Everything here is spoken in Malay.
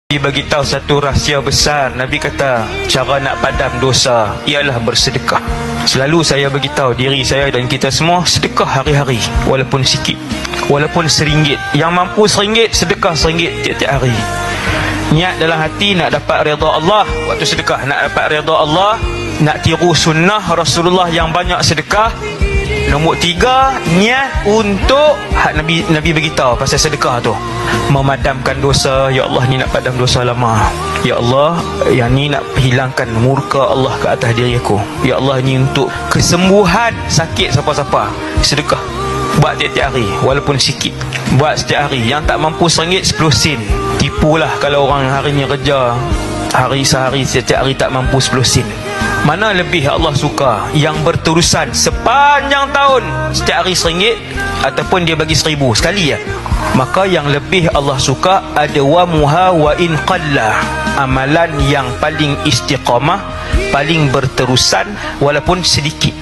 Nabi bagi tahu satu rahsia besar. Nabi kata cara nak padam dosa ialah bersedekah. Selalu saya bagi tahu diri saya dan kita semua, sedekah hari-hari walaupun sikit, walaupun RM1. Yang mampu RM1, sedekah RM1 tiap-tiap hari. Niat dalam hati nak dapat redha Allah waktu sedekah, nak dapat redha Allah, nak tiru sunnah Rasulullah yang banyak sedekah. Nombor 3, niat untuk Nabi beritahu pasal sedekah tu, memadamkan dosa. Ya Allah, ni nak padam dosa lama. Ya Allah, yang ni nak hilangkan murka Allah ke atas diri aku. Ya Allah, ni untuk kesembuhan sakit siapa-siapa. Sedekah buat tiap-tiap hari walaupun sikit, buat setiap hari. Yang tak mampu RM1, 10 sen. Tipulah kalau orang hari ni kerja sehari setiap hari tak mampu 10 sen. Mana lebih Allah suka? Yang berterusan sepanjang tahun setiap hari RM1, ataupun dia bagi RM1,000 sekali ya? Maka yang lebih Allah suka ada wa muha wa in qalla, amalan yang paling istiqamah, paling berterusan walaupun sedikit.